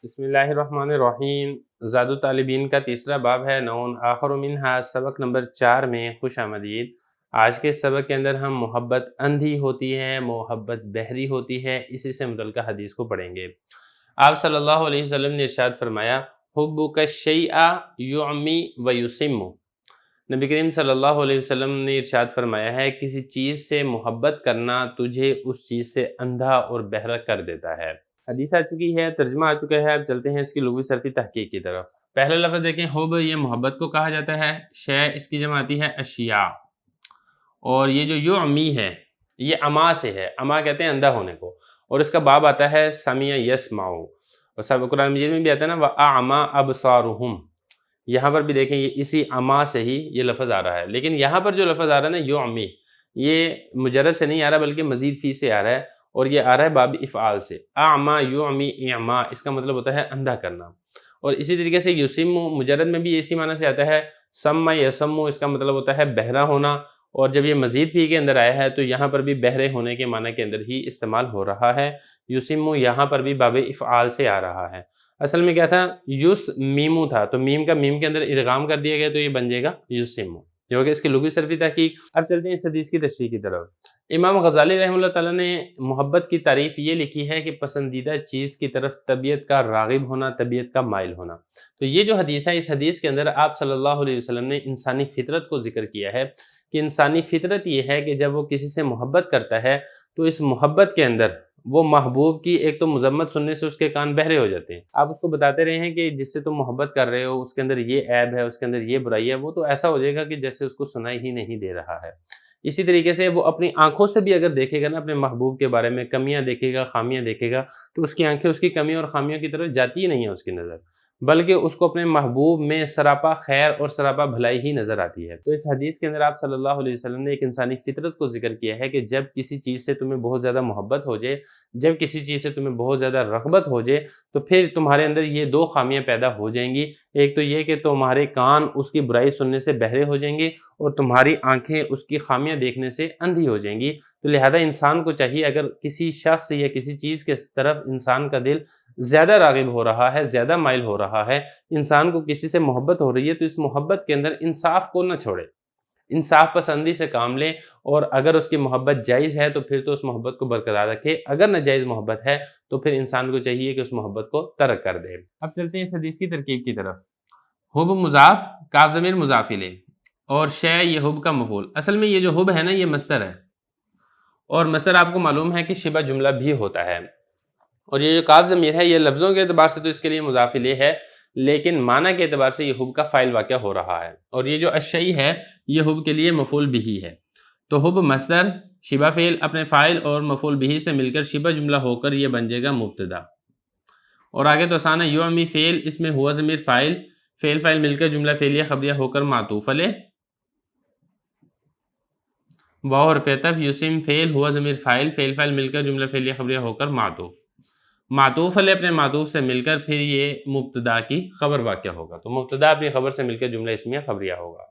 بسم اللہ الرحمن الرحیم۔ زاد الطالبین کا تیسرا باب ہے نون آخر منہا، سبق نمبر 4 میں خوش آمدید۔ آج کے سبق کے اندر ہم محبت اندھی ہوتی ہے، محبت بہری ہوتی ہے، اسی سے متعلقہ حدیث کو پڑھیں گے۔ آپ صلی اللہ علیہ وسلم نے ارشاد فرمایا، حبک الشیء یعمی ویسم۔ نبی کریم صلی اللہ علیہ وسلم نے ارشاد فرمایا ہے، کسی چیز سے محبت کرنا تجھے اس چیز سے اندھا اور بہرا کر دیتا ہے۔ حدیث آ چکی ہے، ترجمہ آ چکا ہے، اب چلتے ہیں اس کی لغوی صرفی تحقیق کی طرف۔ پہلا لفظ دیکھیں، حب، یہ محبت کو کہا جاتا ہے۔ شے اس کی جمع آتی ہے اشیاء، اور یہ جو یعمی ہے یہ اما سے ہے، اما کہتے ہیں اندھا ہونے کو، اور اس کا باب آتا ہے سمیع یسمع، اور سب قرآن مجید میں بھی آتا ہے نا وَأَعْمَى أَبْصَارُهُمْ، یہاں پر بھی دیکھیں یہ اسی اما سے ہی یہ لفظ آ رہا ہے، لیکن یہاں پر جو لفظ آ رہا ہے نا یعمی، یہ مجرد سے نہیں آ رہا بلکہ مزید فی سے آ رہا ہے، اور یہ آ رہا ہے باب افعال سے۔ اعما یعمی اعما، اس کا مطلب ہوتا ہے اندھا کرنا۔ اور اسی طریقے سے یسم مجرد میں بھی اسی معنی سے آتا ہے، سم یسم، اس کا مطلب ہوتا ہے بہرا ہونا، اور جب یہ مزید فی کے اندر آیا ہے تو یہاں پر بھی بہرے ہونے کے معنی کے اندر ہی استعمال ہو رہا ہے۔ یسم یہاں پر بھی باب افعال سے آ رہا ہے۔ اصل میں کیا تھا، یس میمو تھا، تو میم کا میم کے اندر ادغام کر دیا گیا تو یہ بن جائے گا یسم، یہ ہوگا اس کی لغوی صرفی تحقیق۔ اب چلتے ہیں اس حدیث کی تشریح کی طرف۔ امام غزالی رحمہ اللہ تعالیٰ نے محبت کی تعریف یہ لکھی ہے کہ پسندیدہ چیز کی طرف طبیعت کا راغب ہونا، طبیعت کا مائل ہونا۔ تو یہ جو حدیث ہے، اس حدیث کے اندر آپ صلی اللہ علیہ وسلم نے انسانی فطرت کو ذکر کیا ہے کہ انسانی فطرت یہ ہے کہ جب وہ کسی سے محبت کرتا ہے تو اس محبت کے اندر وہ محبوب کی ایک تو مذمت سننے سے اس کے کان بہرے ہو جاتے ہیں۔ آپ اس کو بتاتے رہے ہیں کہ جس سے تم محبت کر رہے ہو اس کے اندر یہ عیب ہے، اس کے اندر یہ برائی ہے، وہ تو ایسا ہو جائے گا کہ جیسے اس کو سنائی ہی نہیں دے رہا ہے۔ اسی طریقے سے وہ اپنی آنکھوں سے بھی اگر دیکھے گا نا اپنے محبوب کے بارے میں کمیاں دیکھے گا، خامیاں دیکھے گا، تو اس کی آنکھیں اس کی کمیوں اور خامیوں کی طرف جاتی ہی نہیں ہے اس کی نظر، بلکہ اس کو اپنے محبوب میں سراپا خیر اور سراپا بھلائی ہی نظر آتی ہے۔ تو اس حدیث کے اندر آپ صلی اللہ علیہ وسلم نے ایک انسانی فطرت کو ذکر کیا ہے کہ جب کسی چیز سے تمہیں بہت زیادہ محبت ہو جائے، جب کسی چیز سے تمہیں بہت زیادہ رغبت ہو جائے، تو پھر تمہارے اندر یہ دو خامیاں پیدا ہو جائیں گی۔ ایک تو یہ کہ تمہارے کان اس کی برائی سننے سے بہرے ہو جائیں گے، اور تمہاری آنکھیں اس کی خامیاں دیکھنے سے اندھی ہو جائیں گی۔ تو لہذا انسان کو چاہیے، اگر کسی شخص یا کسی چیز کے طرف انسان کا دل زیادہ راغب ہو رہا ہے، زیادہ مائل ہو رہا ہے، انسان کو کسی سے محبت ہو رہی ہے، تو اس محبت کے اندر انصاف کو نہ چھوڑے، انصاف پسندی سے کام لیں، اور اگر اس کی محبت جائز ہے تو پھر تو اس محبت کو برقرار رکھے، اگر ناجائز محبت ہے تو پھر انسان کو چاہیے کہ اس محبت کو ترک کر دے۔ اب چلتے ہیں اس حدیث کی ترکیب کی طرف۔ حب مضاف، کاف ضمیر مضاف الیہ، اور شے یہ حب کا مفعول۔ اصل میں یہ جو حب ہے نا یہ مصدر ہے، اور مصدر آپ کو معلوم ہے کہ شبہ جملہ بھی ہوتا ہے، اور یہ جو کاف ضمیر ہے یہ لفظوں کے اعتبار سے تو اس کے لیے مضاف الیہ ہے، لیکن معنی کے اعتبار سے یہ حب کا فاعل واقع ہو رہا ہے، اور یہ جو الشیء ہے یہ حب کے لیے مفعول بھی ہے۔ تو حب مصدر، شبہ فعل اپنے فاعل اور مفعول بھی سے مل کر شبہ جملہ ہو کر یہ بن جائے گا مبتدا، اور آگے تو آسان ہے، یعمی فعل، اس میں ہوا ضمیر فاعل، فعل فاعل مل کر جملہ فعلیہ خبریہ ہو کر معطوف علیہ، واو حرف عطف، یسم فعل ہوا ضمیر فاعل، فعل فاعل مل کر جملہ فعلیہ خبریہ ہو کر معطوف، معطوف علیہ اپنے معطوف سے مل کر پھر یہ مبتدا کی خبر واقع ہوگا، تو مبتدا اپنی خبر سے مل کر جملہ اسمیہ خبریہ ہوگا۔